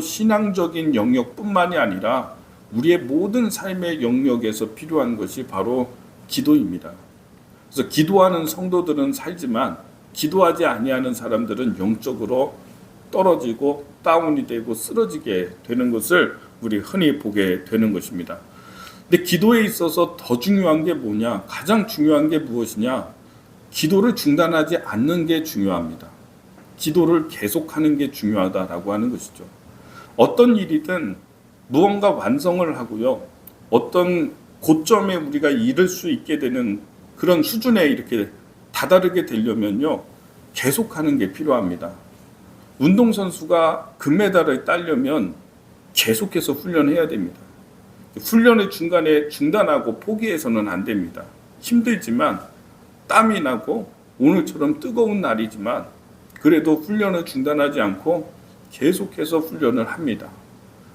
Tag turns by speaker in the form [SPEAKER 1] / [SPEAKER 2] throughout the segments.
[SPEAKER 1] 신앙적인 영역뿐만이 아니라 우리의 모든 삶의 영역에서 필요한 것이 바로 기도입니다. 그래서 기도하는 성도들은 살지만 기도하지 아니하는 사람들은 영적으로 떨어지고 다운이 되고 쓰러지게 되는 것을 우리 흔히 보게 되는 것입니다. 근데 기도에 있어서 더 중요한 게 뭐냐? 가장 중요한 게 무엇이냐? 기도를 중단하지 않는 게 중요합니다. 기도를 계속하는 게 중요하다라고 하는 것이죠. 어떤 일이든 무언가 완성을 하고요. 어떤 고점에 우리가 이를 수 있게 되는 그런 수준에 이렇게 다다르게 되려면요. 계속하는 게 필요합니다. 운동선수가 금메달을 따려면 계속해서 훈련해야 됩니다. 훈련의 중간에 중단하고 포기해서는 안 됩니다. 힘들지만 땀이 나고 오늘처럼 뜨거운 날이지만 그래도 훈련을 중단하지 않고 계속해서 훈련을 합니다.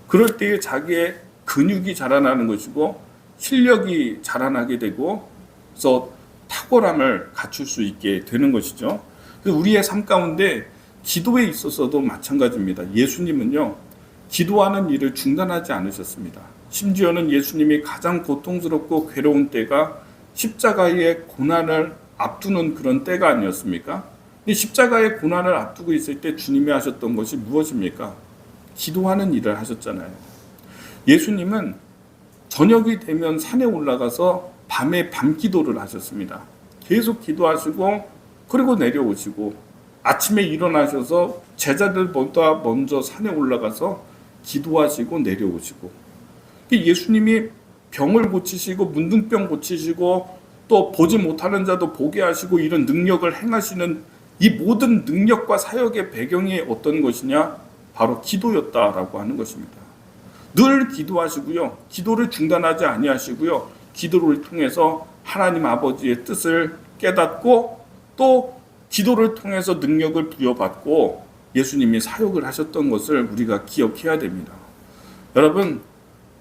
[SPEAKER 1] 그럴 때에 자기의 근육이 자라나는 것이고 실력이 자라나게 되고 그래서 탁월함을 갖출 수 있게 되는 것이죠. 우리의 삶 가운데 기도에 있어서도 마찬가지입니다. 예수님은요, 기도하는 일을 중단하지 않으셨습니다. 심지어는 예수님이 가장 고통스럽고 괴로운 때가 십자가의 고난을 앞두는 그런 때가 아니었습니까? 근데 십자가의 고난을 앞두고 있을 때 주님이 하셨던 것이 무엇입니까? 기도하는 일을 하셨잖아요. 예수님은 저녁이 되면 산에 올라가서 밤에 밤기도를 하셨습니다. 계속 기도하시고 그리고 내려오시고 아침에 일어나셔서 제자들보다 먼저 산에 올라가서 기도하시고 내려오시고 예수님이 병을 고치시고 문둥병 고치시고 또 보지 못하는 자도 보게 하시고 이런 능력을 행하시는 이 모든 능력과 사역의 배경이 어떤 것이냐? 바로 기도였다라고 하는 것입니다. 늘 기도하시고요. 기도를 중단하지 아니하시고요. 기도를 통해서 하나님 아버지의 뜻을 깨닫고 또 기도를 통해서 능력을 부여받고 예수님이 사역을 하셨던 것을 우리가 기억해야 됩니다. 여러분,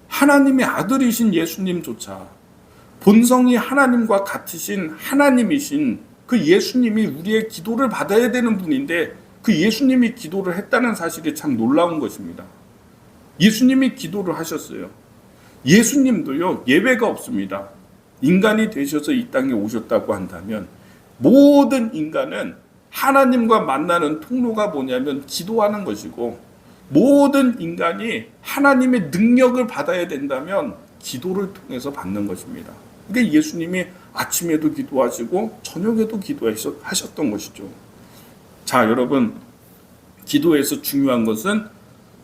[SPEAKER 1] 하나님의 아들이신 예수님조차 본성이 하나님과 같으신 하나님이신 그 예수님이 우리의 기도를 받아야 되는 분인데 그 예수님이 기도를 했다는 사실이 참 놀라운 것입니다. 예수님이 기도를 하셨어요. 예수님도요, 예외가 없습니다. 인간이 되셔서 이 땅에 오셨다고 한다면 모든 인간은 하나님과 만나는 통로가 뭐냐면 기도하는 것이고 모든 인간이 하나님의 능력을 받아야 된다면 기도를 통해서 받는 것입니다. 그러니까 예수님이 아침에도 기도하시고 저녁에도 기도하셨던 것이죠. 자, 여러분, 기도에서 중요한 것은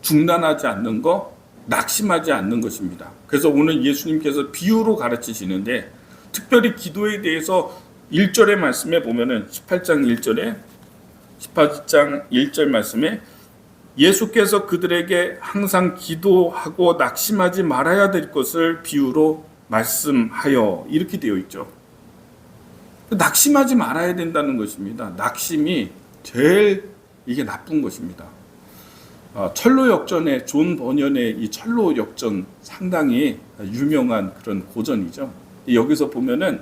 [SPEAKER 1] 중단하지 않는 것, 낙심하지 않는 것입니다. 그래서 오늘 예수님께서 비유로 가르치시는데 특별히 기도에 대해서 1절의 말씀에 보면은 18장 1절 말씀에 예수께서 그들에게 항상 기도하고 낙심하지 말아야 될 것을 비유로 말씀하여 이렇게 되어 있죠. 낙심하지 말아야 된다는 것입니다. 낙심이 제일 이게 나쁜 것입니다. 철로 역전의 존 버년의 이 철로 역전 상당히 유명한 그런 고전이죠. 여기서 보면은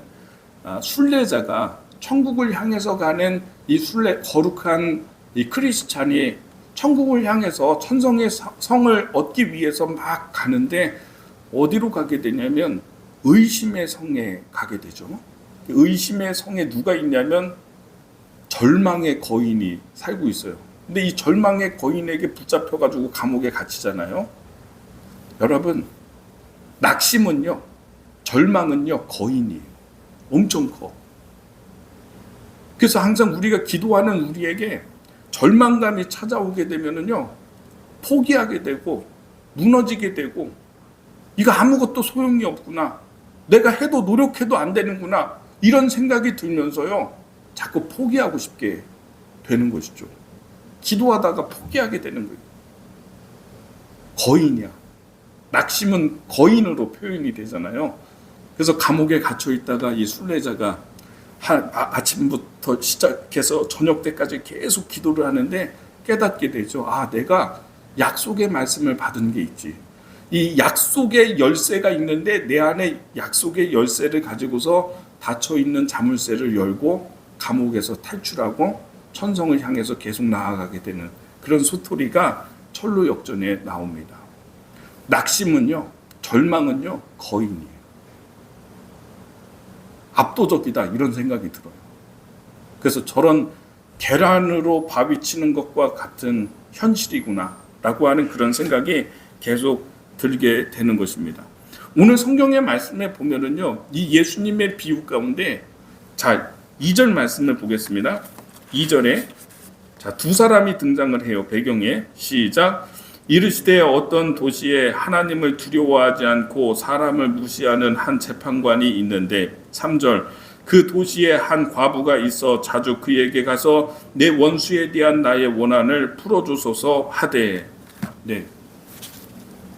[SPEAKER 1] 순례자가 천국을 향해서 가는 이 거룩한 이 크리스찬이 천국을 향해서 천성의 성을 얻기 위해서 막 가는데 어디로 가게 되냐면 의심의 성에 가게 되죠. 의심의 성에 누가 있냐면 절망의 거인이 살고 있어요. 근데 이 절망의 거인에게 붙잡혀가지고 감옥에 갇히잖아요. 여러분, 낙심은요, 절망은요, 거인이에요. 엄청 커. 그래서 항상 우리가 기도하는 우리에게 절망감이 찾아오게 되면은요, 포기하게 되고, 무너지게 되고, 이거 아무것도 소용이 없구나. 내가 해도 노력해도 안 되는구나. 이런 생각이 들면서요, 자꾸 포기하고 싶게 되는 것이죠. 기도하다가 포기하게 되는 거예요. 거인이야. 낙심은 거인으로 표현이 되잖아요. 그래서 감옥에 갇혀 있다가 이 순례자가 아침부터 시작해서 저녁 때까지 계속 기도를 하는데 깨닫게 되죠. 아, 내가 약속의 말씀을 받은 게 있지. 이 약속의 열쇠가 있는데 내 안에 약속의 열쇠를 가지고서 닫혀있는 자물쇠를 열고 감옥에서 탈출하고 천성을 향해서 계속 나아가게 되는 그런 스토리가 철로 역전에 나옵니다. 낙심은요, 절망은요, 거인이에요. 압도적이다 이런 생각이 들어요. 그래서 저런 계란으로 밥이 치는 것과 같은 현실이구나 라고 하는 그런 생각이 계속 들게 되는 것입니다. 오늘 성경의 말씀에 보면은요, 이 예수님의 비유 가운데, 자, 2절 말씀을 보겠습니다. 2절에, 자, 두 사람이 등장을 해요. 배경에. 시작. 이르시되 어떤 도시에 하나님을 두려워하지 않고 사람을 무시하는 한 재판관이 있는데, 3절. 그 도시에 한 과부가 있어 자주 그에게 가서 내 원수에 대한 나의 원한을 풀어주소서 하되. 네,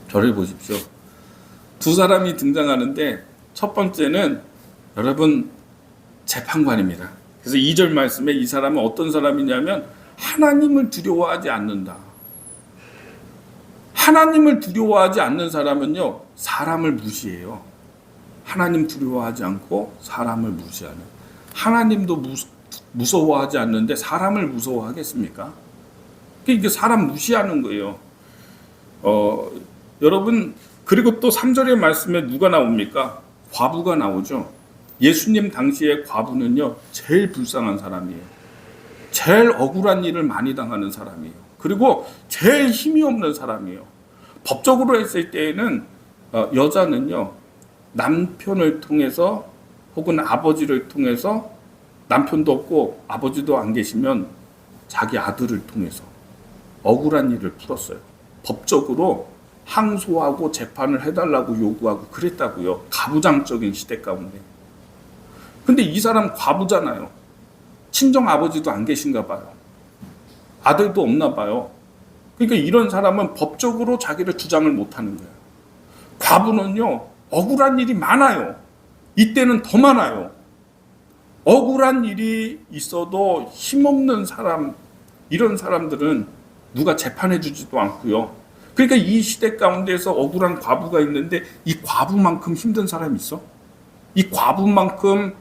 [SPEAKER 1] 저를 보십시오. 두 사람이 등장하는데 첫 번째는 여러분 재판관입니다. 그래서 2절 말씀에 이 사람은 어떤 사람이냐면 하나님을 두려워하지 않는다. 하나님을 두려워하지 않는 사람은요, 사람을 무시해요. 하나님 두려워하지 않고 사람을 무시하는. 하나님도 무서워하지 않는데 사람을 무서워하겠습니까? 이게 사람 무시하는 거예요. 여러분, 그리고 또 3절의 말씀에 누가 나옵니까? 과부가 나오죠. 예수님 당시에 과부는요, 제일 불쌍한 사람이에요. 제일 억울한 일을 많이 당하는 사람이에요. 그리고 제일 힘이 없는 사람이에요. 법적으로 했을 때에는 여자는요, 남편을 통해서 혹은 아버지를 통해서, 남편도 없고 아버지도 안 계시면 자기 아들을 통해서 억울한 일을 풀었어요. 법적으로 항소하고 재판을 해달라고 요구하고 그랬다고요. 가부장적인 시대 가운데. 근데 이 사람 과부잖아요. 친정 아버지도 안 계신가 봐요. 아들도 없나 봐요. 그러니까 이런 사람은 법적으로 자기를 주장을 못하는 거예요. 과부는요, 억울한 일이 많아요. 이때는 더 많아요. 억울한 일이 있어도 힘없는 사람, 이런 사람들은 누가 재판해 주지도 않고요. 그러니까 이 시대 가운데서 억울한 과부가 있는데 이 과부만큼 힘든 사람이 있어? 이 과부만큼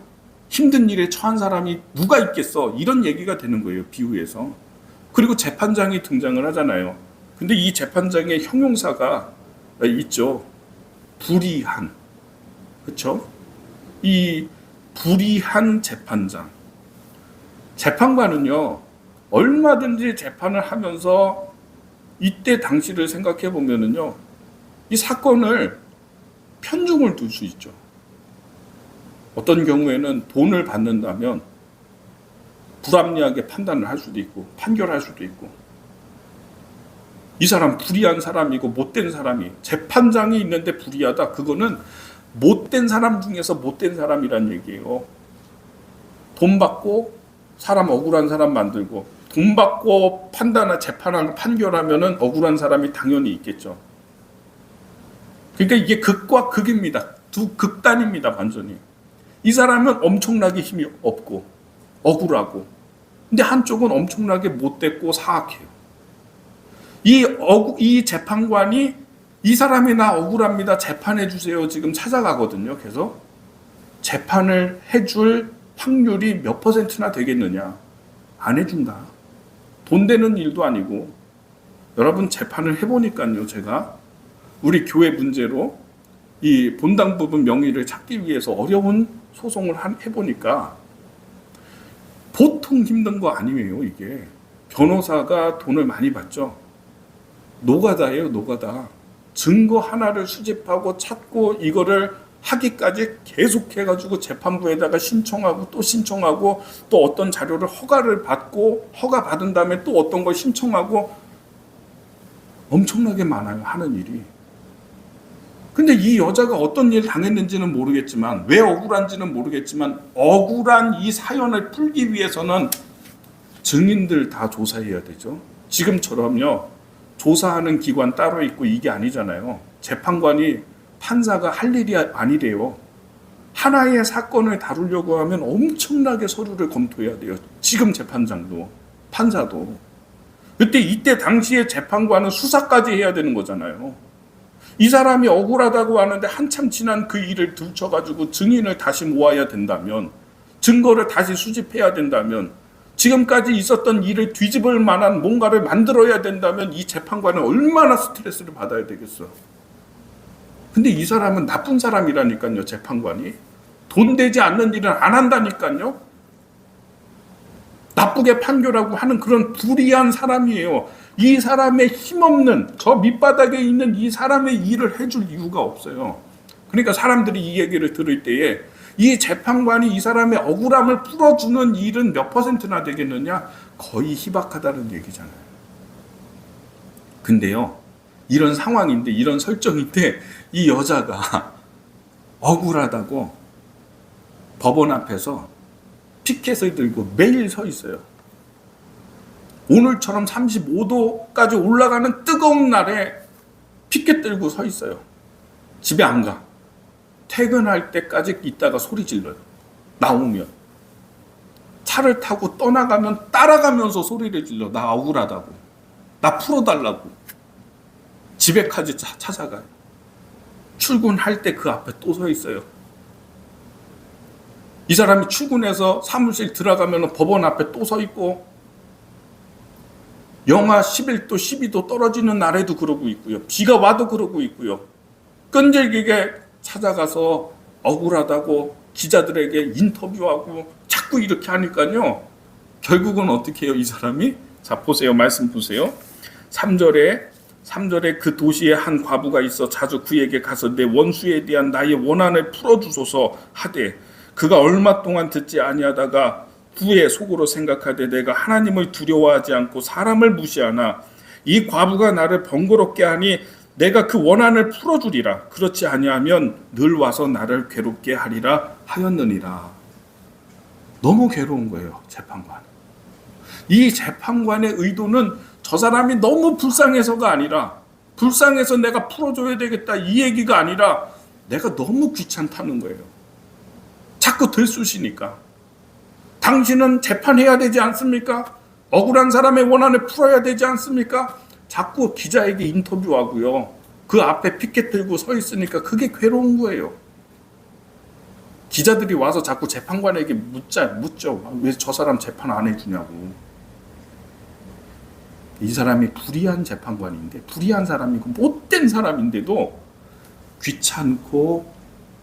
[SPEAKER 1] 힘든 일에 처한 사람이 누가 있겠어? 이런 얘기가 되는 거예요, 비유에서. 그리고 재판장이 등장을 하잖아요. 근데 이 재판장의 형용사가 있죠. 불의한. 그렇죠? 이 불의한 재판장. 재판관은요, 얼마든지 재판을 하면서 이때 당시를 생각해 보면은요, 이 사건을 편중을 둘 수 있죠. 어떤 경우에는 돈을 받는다면 불합리하게 판단을 할 수도 있고 판결할 수도 있고, 이 사람 불의한 사람이고 못된 사람이, 재판장이 있는데 불의하다, 그거는 못된 사람 중에서 못된 사람이란 얘기예요. 돈 받고 사람 억울한 사람 만들고, 돈 받고 재판하고 판결하면은 억울한 사람이 당연히 있겠죠. 그러니까 이게 극과 극입니다. 두 극단입니다, 완전히. 이 사람은 엄청나게 힘이 없고 억울하고, 근데 한쪽은 엄청나게 못됐고 사악해요. 이 재판관이 이 사람이 나 억울합니다, 재판해 주세요 지금 찾아가거든요. 그래서 재판을 해줄 확률이 몇 %나 되겠느냐? 안 해준다. 돈 되는 일도 아니고. 여러분, 재판을 해보니까요, 제가 우리 교회 문제로 이 본당 부분 명의를 찾기 위해서 어려운 소송을 해보니까 보통 힘든 거 아니에요. 이게 변호사가 돈을 많이 받죠. 노가다예요, 노가다. 증거 하나를 수집하고 찾고 이거를 하기까지 계속해가지고 재판부에다가 신청하고 또 신청하고, 또 어떤 자료를 허가를 받고 허가 받은 다음에 또 어떤 걸 신청하고, 엄청나게 많아요, 하는 일이. 근데 이 여자가 어떤 일을 당했는지는 모르겠지만, 왜 억울한지는 모르겠지만, 억울한 이 사연을 풀기 위해서는 증인들 다 조사해야 되죠. 지금처럼요, 조사하는 기관 따로 있고 이게 아니잖아요. 재판관이, 판사가 할 일이 아니래요. 하나의 사건을 다루려고 하면 엄청나게 서류를 검토해야 돼요. 지금 재판장도 판사도. 이때 당시에 재판관은 수사까지 해야 되는 거잖아요. 이 사람이 억울하다고 하는데 한참 지난 그 일을 들춰가지고 증인을 다시 모아야 된다면, 증거를 다시 수집해야 된다면, 지금까지 있었던 일을 뒤집을 만한 뭔가를 만들어야 된다면 이 재판관은 얼마나 스트레스를 받아야 되겠어. 근데 이 사람은 나쁜 사람이라니까요. 재판관이 돈 되지 않는 일은 안 한다니까요. 나쁘게 판결하고 하는 그런 불의한 사람이에요. 이 사람의 힘없는, 저 밑바닥에 있는 이 사람의 일을 해줄 이유가 없어요. 그러니까 사람들이 이 얘기를 들을 때에 이 재판관이 이 사람의 억울함을 풀어주는 일은 몇 퍼센트나 되겠느냐? 거의 희박하다는 얘기잖아요. 근데요, 이런 상황인데, 이런 설정인데 이 여자가 억울하다고 법원 앞에서 피켓을 들고 매일 서 있어요. 오늘처럼 35도까지 올라가는 뜨거운 날에 피켓 들고 서 있어요. 집에 안 가. 퇴근할 때까지 있다가 소리 질러요. 나오면. 차를 타고 떠나가면 따라가면서 소리를 질러. 나 억울하다고. 나 풀어달라고. 집에까지 찾아가요. 출근할 때 그 앞에 또 서 있어요. 이 사람이 출근해서 사무실 들어가면 법원 앞에 또 서 있고, 영하 11도, 12도 떨어지는 날에도 그러고 있고요. 비가 와도 그러고 있고요. 끈질기게 찾아가서 억울하다고 기자들에게 인터뷰하고 자꾸 이렇게 하니까요. 결국은 어떻게 해요, 이 사람이? 자, 보세요. 말씀 보세요. 3절에 그 도시에 한 과부가 있어 자주 그에게 가서 내 원수에 대한 나의 원한을 풀어주소서 하되 그가 얼마 동안 듣지 아니하다가 후에 속으로 생각하되 내가 하나님을 두려워하지 않고 사람을 무시하나 이 과부가 나를 번거롭게 하니 내가 그 원한을 풀어주리라. 그렇지 아니하면 늘 와서 나를 괴롭게 하리라 하였느니라. 너무 괴로운 거예요, 재판관. 이 재판관의 의도는 저 사람이 너무 불쌍해서가 아니라, 불쌍해서 내가 풀어줘야 되겠다 이 얘기가 아니라 내가 너무 귀찮다는 거예요. 자꾸 들쑤시니까. 당신은 재판해야 되지 않습니까? 억울한 사람의 원한을 풀어야 되지 않습니까? 자꾸 기자에게 인터뷰하고요. 그 앞에 피켓 들고 서 있으니까 그게 괴로운 거예요. 기자들이 와서 자꾸 재판관에게 묻죠. 왜 저 사람 재판 안 해주냐고. 이 사람이 불의한 재판관인데, 불의한 사람이고 못된 사람인데도 귀찮고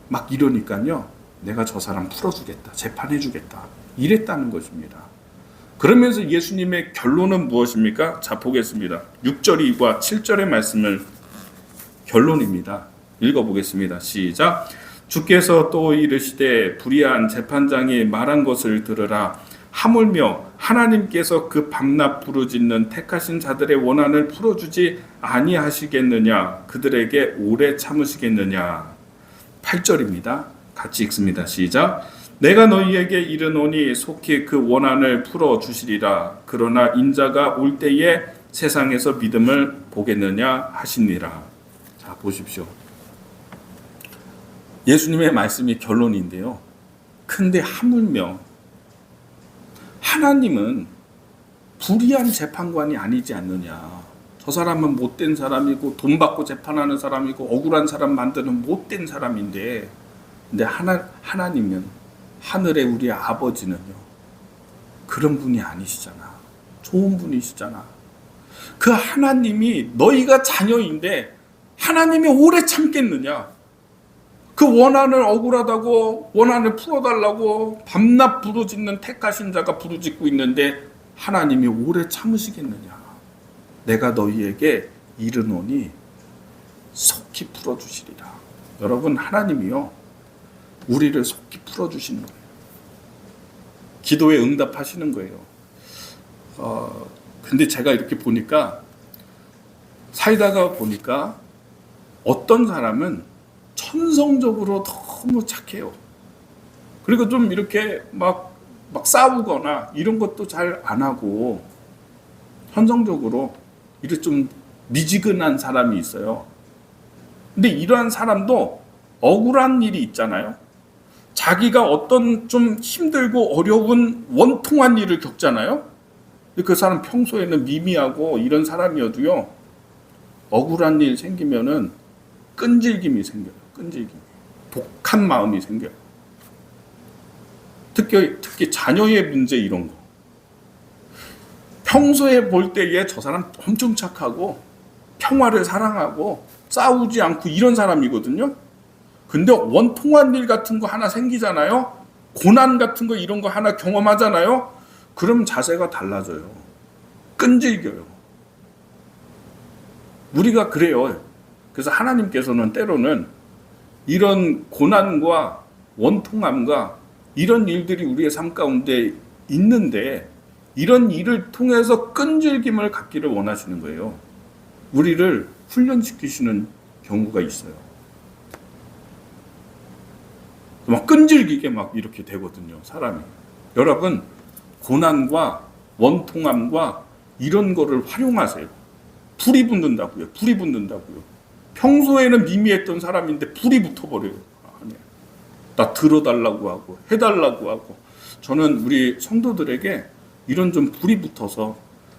[SPEAKER 1] 막 이러니까요. 내가 저 사람 풀어주겠다. 재판해주겠다. 이랬다는 것입니다. 그러면서 예수님의 결론은 무엇입니까? 자, 보겠습니다. 6절과 7절의 말씀을 결론입니다. 읽어보겠습니다. 시작. 주께서 또 이르시되 불의한 재판장이 말한 것을 들으라. 하물며 하나님께서 그 밤낮 부르짖는 택하신 자들의 원한을 풀어주지 아니하시겠느냐? 그들에게 오래 참으시겠느냐? 8절입니다. 같이 읽습니다. 시작. 내가 너희에게 이르노니 속히 그 원한을 풀어주시리라. 그러나 인자가 올 때에 세상에서 믿음을 보겠느냐 하시니라. 자, 보십시오. 예수님의 말씀이 결론인데요. 근데 하물며 하나님은 불의한 재판관이 아니지 않느냐. 저 사람은 못된 사람이고 돈 받고 재판하는 사람이고 억울한 사람 만드는 못된 사람인데, 근데 하나님은, 하늘의 우리 아버지는요, 그런 분이 아니시잖아. 좋은 분이시잖아. 그 하나님이 너희가 자녀인데 하나님이 오래 참겠느냐? 그 원한을 억울하다고 원한을 풀어달라고 밤낮 부르짖는 택하신 자가 부르짖고 있는데 하나님이 오래 참으시겠느냐? 내가 너희에게 이르노니 속히 풀어주시리라. 여러분, 하나님이요, 우리를 속히 풀어주시는 거예요. 기도에 응답하시는 거예요. 근데 제가 이렇게 보니까, 살다가 보니까 어떤 사람은 천성적으로 너무 착해요. 그리고 좀 이렇게 막 싸우거나 이런 것도 잘 안 하고 현성적으로 이렇게 좀 미지근한 사람이 있어요. 근데 이러한 사람도 억울한 일이 있잖아요. 자기가 어떤 좀 힘들고 어려운 원통한 일을 겪잖아요. 근데 그 사람 평소에는 미미하고 이런 사람이어도요, 억울한 일 생기면은 끈질김이 생겨요. 끈질김. 독한 마음이 생겨요. 특히 자녀의 문제 이런 거. 평소에 볼 때에 저 사람 엄청 착하고 평화를 사랑하고 싸우지 않고 이런 사람이거든요. 근데 원통한 일 같은 거 하나 생기잖아요. 고난 같은 거 이런 거 하나 경험하잖아요. 그럼 자세가 달라져요. 끈질겨요. 우리가 그래요. 그래서 하나님께서는 때로는 이런 고난과 원통함과 이런 일들이 우리의 삶 가운데 있는데 이런 일을 통해서 끈질김을 갖기를 원하시는 거예요. 우리를 훈련시키시는 경우가 있어요. 막 끈질기게 막 이렇게 되거든요, 사람이. 여러분, 고난과 원통함과 이런 거를 활용하세요. 불이 붙는다고요. 불이 붙는다고요. 평소에는 미미했던 사람인데 불이 붙어버려요. 나 들어달라고 하고 해달라고 하고. 저는 우리 성도들에게 이런 좀 불이 붙어서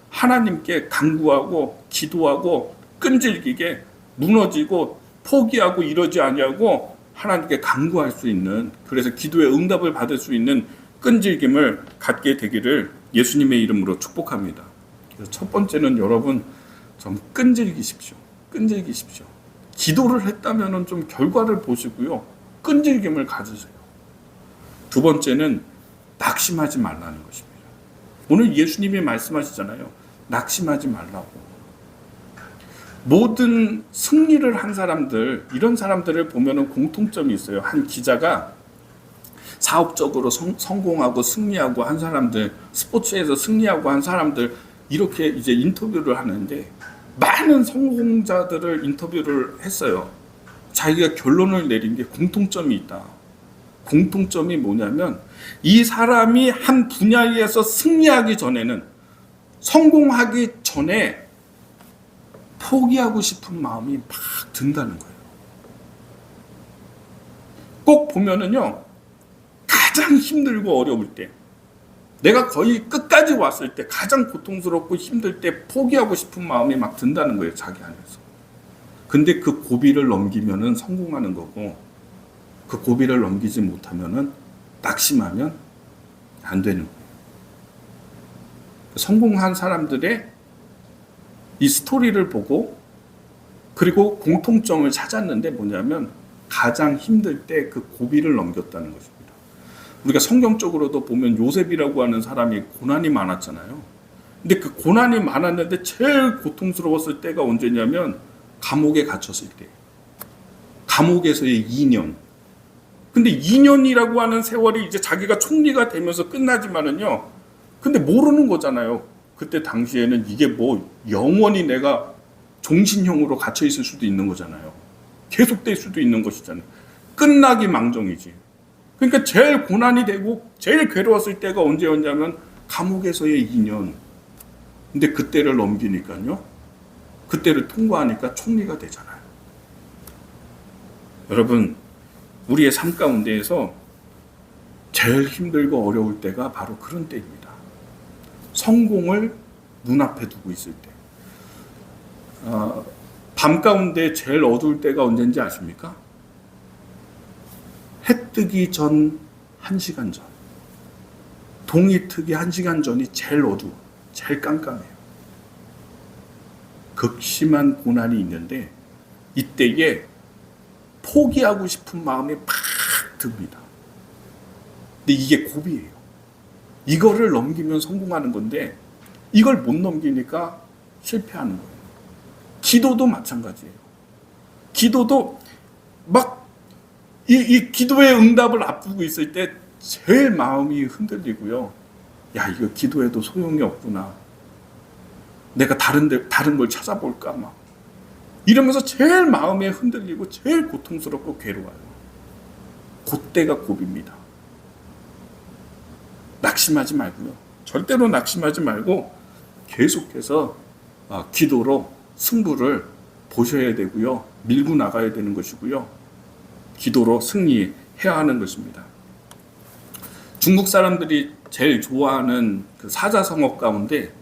[SPEAKER 1] 하나님께 간구하고 기도하고 끈질기게 무너지고 포기하고 이러지 아니하고 하나님께 간구할 수 있는, 그래서 기도의 응답을 받을 수 있는 끈질김을 갖게 되기를 예수님의 이름으로 축복합니다. 그래서 첫 번째는 여러분 좀 끈질기십시오. 끈질기십시오. 기도를 했다면 좀 결과를 보시고요. 끈질김을 가지세요. 두 번째는 낙심하지 말라는 것입니다. 오늘 예수님이 말씀하시잖아요. 낙심하지 말라고. 모든 승리를 한 사람들, 이런 사람들을 보면 공통점이 있어요. 한 기자가 사업적으로 성공하고 승리하고 한 사람들, 스포츠에서 승리하고 한 사람들, 이렇게 이제 인터뷰를 하는데 많은 성공자들을 인터뷰를 했어요. 자기가 결론을 내린 게 공통점이 있다. 공통점이 뭐냐면 이 사람이 한 분야에서 승리하기 전에는, 성공하기 전에 포기하고 싶은 마음이 막 든다는 거예요. 꼭 보면은요, 가장 힘들고 어려울 때, 내가 거의 끝까지 왔을 때, 가장 고통스럽고 힘들 때 포기하고 싶은 마음이 막 든다는 거예요, 자기 안에서. 근데 그 고비를 넘기면은 성공하는 거고, 그 고비를 넘기지 못하면은 낙심하면 안 되는 거예요. 성공한 사람들의 이 스토리를 보고, 그리고 공통점을 찾았는데 뭐냐면 가장 힘들 때 그 고비를 넘겼다는 것입니다. 우리가 성경적으로도 보면 요셉이라고 하는 사람이 고난이 많았잖아요. 근데 그 고난이 많았는데 제일 고통스러웠을 때가 언제냐면 감옥에 갇혔을 때. 감옥에서의 2년. 근데 2년이라고 하는 세월이 이제 자기가 총리가 되면서 끝나지만은요. 근데 모르는 거잖아요. 그때 당시에는 이게 뭐 영원히 내가 종신형으로 갇혀 있을 수도 있는 거잖아요. 계속될 수도 있는 것이잖아요. 끝나기 망정이지. 그러니까 제일 고난이 되고 제일 괴로웠을 때가 언제였냐면 감옥에서의 2년. 근데 그때를 넘기니까요. 그때를 통과하니까 총리가 되잖아요. 여러분, 우리의 삶 가운데에서 제일 힘들고 어려울 때가 바로 그런 때입니다. 성공을 눈앞에 두고 있을 때. 밤 가운데 제일 어두울 때가 언제인지 아십니까? 해 뜨기 전 1시간 전. 동이 트기 1시간 전이 제일 어두워. 제일 깜깜해요. 극심한 고난이 있는데 이때에 포기하고 싶은 마음이 팍 듭니다. 근데 이게 고비예요. 이거를 넘기면 성공하는 건데 이걸 못 넘기니까 실패하는 거예요. 기도도 마찬가지예요. 기도도 막 이 기도의 응답을 앞두고 있을 때 제일 마음이 흔들리고요. 야, 이거 기도해도 소용이 없구나. 내가 다른 걸 찾아볼까 막 이러면서 제일 마음에 흔들리고 제일 고통스럽고 괴로워요. 그때가 고비입니다. 낙심하지 말고요. 절대로 낙심하지 말고 계속해서 기도로 승부를 보셔야 되고요. 밀고 나가야 되는 것이고요. 기도로 승리해야 하는 것입니다. 중국 사람들이 제일 좋아하는 그 사자성어 가운데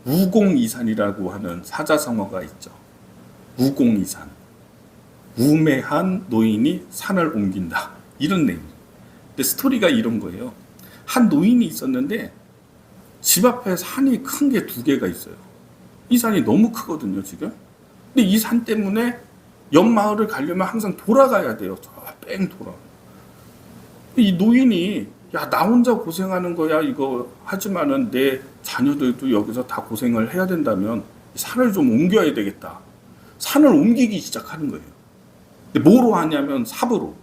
[SPEAKER 1] 우공이산이라고 하는 사자성어가 있죠. 우공이산. 우매한 노인이 산을 옮긴다. 이런 내용. 근데 스토리가 이런 거예요. 한 노인이 있었는데 집 앞에 산이 큰 게 두 개가 있어요. 이 산이 너무 크거든요, 지금. 근데 이 산 때문에 옆 마을을 가려면 항상 돌아가야 돼요. 뺑 돌아. 이 노인이 야, 나 혼자 고생하는 거야 이거 하지만은 내 자녀들도 여기서 다 고생을 해야 된다면 산을 좀 옮겨야 되겠다. 산을 옮기기 시작하는 거예요. 근데 뭐로 하냐면 삽으로.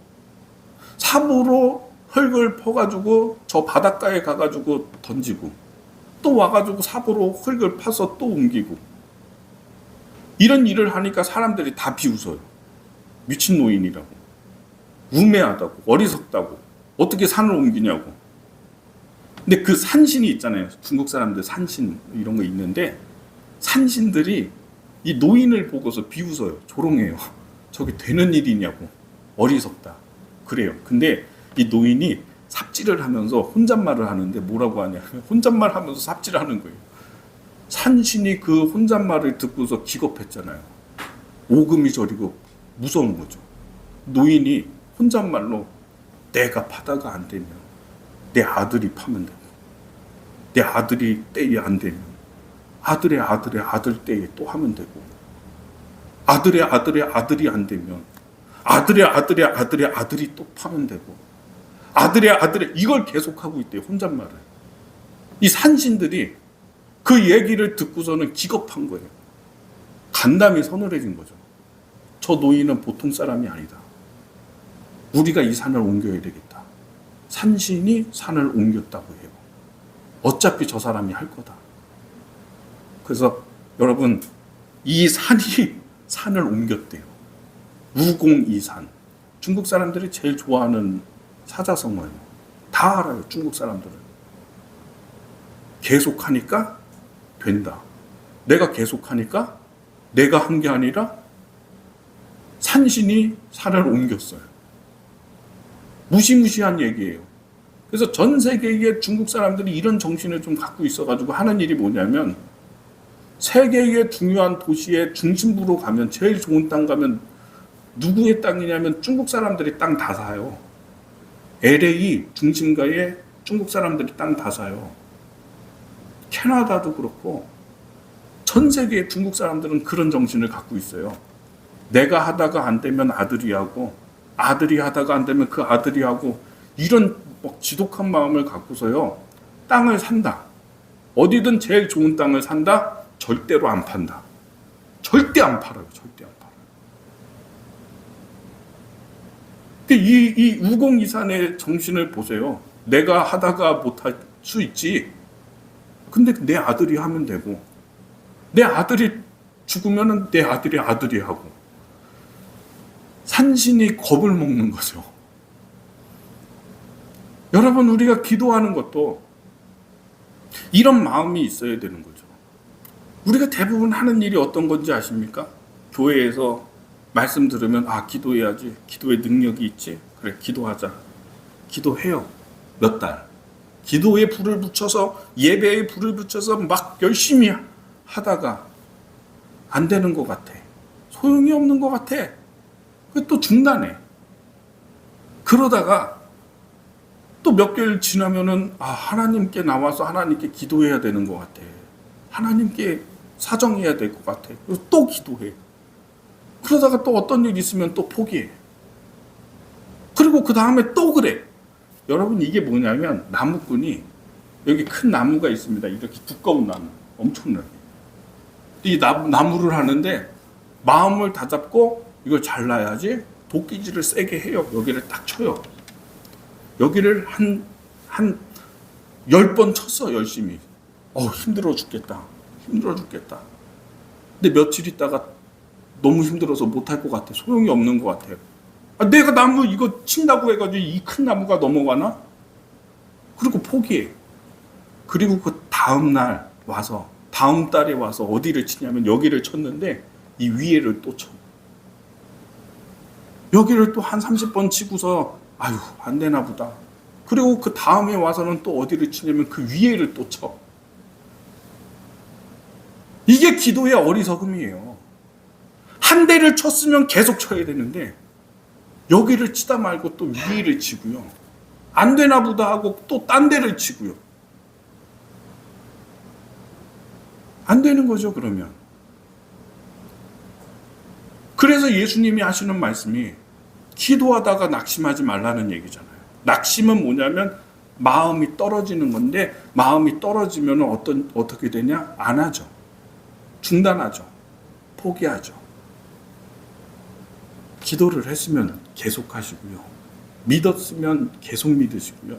[SPEAKER 1] 삽으로 흙을 퍼가지고 저 바닷가에 가가지고 던지고 또 와가지고 삽으로 흙을 파서 또 옮기고 이런 일을 하니까 사람들이 다 비웃어요. 미친 노인이라고. 우매하다고. 어리석다고. 어떻게 산을 옮기냐고. 근데 그 산신이 있잖아요. 중국 사람들 산신 이런 거 있는데 산신들이 이 노인을 보고서 비웃어요. 조롱해요. 저게 되는 일이냐고. 어리석다. 그래요. 근데 이 노인이 삽질을 하면서 혼잣말을 하는데 뭐라고 하냐. 혼잣말 하면서 삽질을 하는 거예요. 산신이 그 혼잣말을 듣고서 기겁했잖아요. 오금이 저리고 무서운 거죠. 노인이 혼잣말로 내가 파다가 안 되면 내 아들이 파면 되고 내 아들이 때에 안 되면 아들의 아들 때에 또 하면 되고 아들의 아들이 안 되면 아들의 아들이 또 파면 되고 아들의 이걸 계속하고 있대요. 혼잣말을. 이 산신들이 그 얘기를 듣고서는 기겁한 거예요. 간담이 서늘해진 거죠. 저 노인은 보통 사람이 아니다. 우리가 이 산을 옮겨야 되겠다. 산신이 산을 옮겼다고 해요. 어차피 저 사람이 할 거다. 그래서 여러분 이 산이 산을 옮겼대요. 우공이산. 중국 사람들이 제일 좋아하는 사자성어예요. 다 알아요. 중국 사람들은. 계속하니까 된다. 내가 계속하니까 내가 한 게 아니라 산신이 산을 옮겼어요. 무시무시한 얘기예요. 그래서 전 세계의 중국 사람들이 이런 정신을 좀 갖고 있어가지고 하는 일이 뭐냐면 세계의 중요한 도시의 중심부로 가면 제일 좋은 땅 가면 누구의 땅이냐면 중국 사람들이 땅 다 사요. LA 중심가에 중국 사람들이 땅 다 사요. 캐나다도 그렇고 전 세계의 중국 사람들은 그런 정신을 갖고 있어요. 내가 하다가 안 되면 아들이 하고 아들이 하다가 안 되면 그 아들이 하고 이런 지독한 마음을 갖고서요. 땅을 산다. 어디든 제일 좋은 땅을 산다. 절대로 안 판다. 절대 안 팔아요. 절대 안 팔아요. 이 우공이산의 정신을 보세요. 내가 하다가 못할 수 있지. 근데 내 아들이 하면 되고 내 아들이 죽으면 내 아들이 하고 산신이 겁을 먹는 거죠. 여러분 우리가 기도하는 것도 이런 마음이 있어야 되는 거죠. 우리가 대부분 하는 일이 어떤 건지 아십니까? 교회에서 말씀 들으면 기도해야지. 기도의 능력이 있지. 그래 기도하자. 기도해요. 몇 달. 기도에 불을 붙여서 예배에 불을 붙여서 막 열심히 하다가 안 되는 것 같아. 소용이 없는 것 같아. 또 중단해. 그러다가 또 몇 개월 지나면은 하나님께 나와서 하나님께 기도해야 되는 것 같아. 하나님께 사정해야 될 것 같아. 그래서 또 기도해. 그러다가 또 어떤 일이 있으면 또 포기해. 그리고 그 다음에 또 그래. 여러분 이게 뭐냐면 나무꾼이 여기 큰 나무가 있습니다. 이렇게 두꺼운 나무. 엄청나게. 이 나무를 하는데 마음을 다잡고 이걸 잘라야지 도끼질을 세게 해요. 여기를 딱 쳐요. 여기를 한 10번 쳤어. 열심히. 힘들어 죽겠다. 힘들어 죽겠다. 근데 며칠 있다가 너무 힘들어서 못할 것 같아. 소용이 없는 것 같아. 내가 나무 이거 친다고 해가지고 이 큰 나무가 넘어가나? 그리고 포기해. 그리고 그 다음 날 와서 다음 달에 와서 어디를 치냐면 여기를 쳤는데 이 위에를 또 쳐. 여기를 또 한 30번 치고서 안 되나 보다. 그리고 그 다음에 와서는 또 어디를 치냐면 그 위에를 또 쳐. 이게 기도의 어리석음이에요. 한 대를 쳤으면 계속 쳐야 되는데 여기를 치다 말고 또 위를 치고요. 안 되나 보다 하고 또 딴 데를 치고요. 안 되는 거죠, 그러면. 그래서 예수님이 하시는 말씀이 기도하다가 낙심하지 말라는 얘기잖아요. 낙심은 뭐냐면 마음이 떨어지는 건데, 마음이 떨어지면 어떻게 되냐? 안 하죠. 중단하죠. 포기하죠. 기도를 했으면 계속 하시고요. 믿었으면 계속 믿으시고요.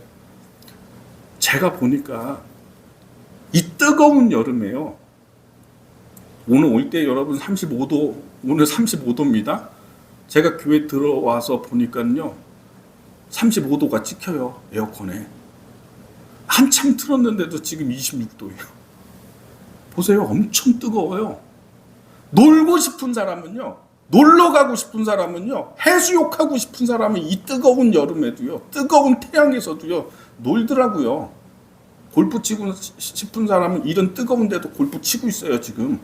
[SPEAKER 1] 제가 보니까 이 뜨거운 여름에요. 오늘 올 때 여러분 35도, 오늘 35도입니다. 제가 교회 들어와서 보니까요. 35도가 찍혀요. 에어컨에. 한참 틀었는데도 지금 26도예요. 보세요. 엄청 뜨거워요. 놀고 싶은 사람은요. 놀러 가고 싶은 사람은요. 해수욕하고 싶은 사람은 이 뜨거운 여름에도요. 뜨거운 태양에서도요. 놀더라고요. 골프 치고 싶은 사람은 이런 뜨거운데도 골프 치고 있어요. 지금.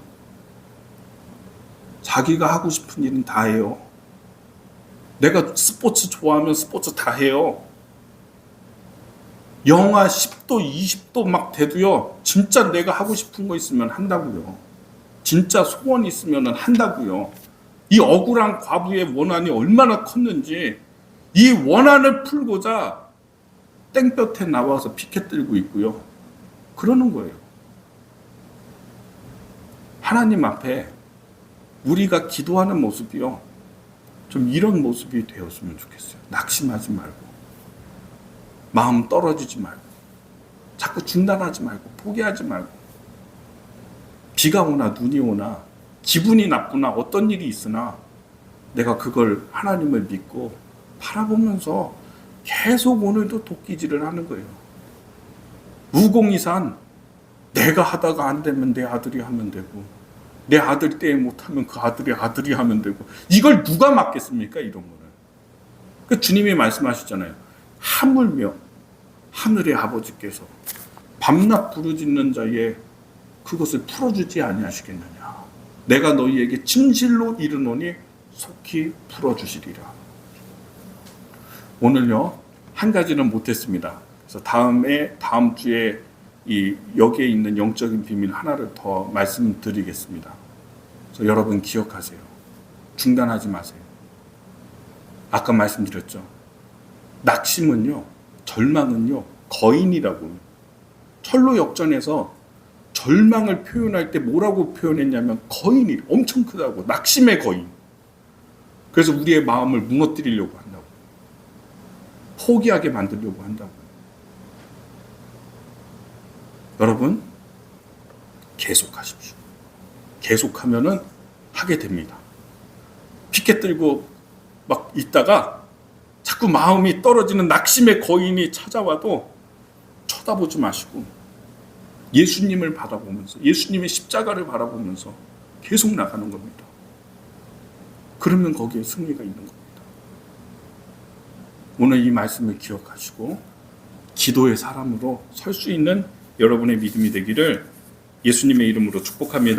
[SPEAKER 1] 자기가 하고 싶은 일은 다 해요. 내가 스포츠 좋아하면 스포츠 다 해요. 영하 10도, 20도 막 돼도요. 진짜 내가 하고 싶은 거 있으면 한다고요. 진짜 소원 있으면 한다고요. 이 억울한 과부의 원한이 얼마나 컸는지 이 원한을 풀고자 땡볕에 나와서 피켓 들고 있고요. 그러는 거예요. 하나님 앞에 우리가 기도하는 모습이요. 좀 이런 모습이 되었으면 좋겠어요. 낙심하지 말고, 마음 떨어지지 말고, 자꾸 중단하지 말고, 포기하지 말고, 비가 오나 눈이 오나 기분이 나쁘나 어떤 일이 있으나 내가 그걸 하나님을 믿고 바라보면서 계속 오늘도 도끼질을 하는 거예요. 우공이산 내가 하다가 안 되면 내 아들이 하면 되고, 내 아들 때에 못하면 그 아들이 하면 되고, 이걸 누가 맡겠습니까? 이런 거는. 그 주님이 말씀하시잖아요. 하물며 하늘의 아버지께서 밤낮 부르짖는 자의 그것을 풀어주지 아니하시겠느냐. 내가 너희에게 진실로 이르노니 속히 풀어주시리라. 오늘요 한 가지는 못했습니다. 그래서 다음 주에 여기에 있는 영적인 비밀 하나를 더 말씀드리겠습니다. 그래서 여러분 기억하세요. 중단하지 마세요. 아까 말씀드렸죠. 낙심은요, 절망은요, 거인이라고. 철로 역전에서 절망을 표현할 때 뭐라고 표현했냐면 거인이 엄청 크다고. 낙심의 거인. 그래서 우리의 마음을 무너뜨리려고 한다고. 포기하게 만들려고 한다고. 여러분 계속하십시오. 계속하면은 하게 됩니다. 피켓 들고 막 있다가 자꾸 마음이 떨어지는 낙심의 거인이 찾아와도 쳐다보지 마시고 예수님을 바라보면서, 예수님의 십자가를 바라보면서 계속 나가는 겁니다. 그러면 거기에 승리가 있는 겁니다. 오늘 이 말씀을 기억하시고 기도의 사람으로 설 수 있는 여러분의 믿음이 되기를 예수님의 이름으로 축복합니다.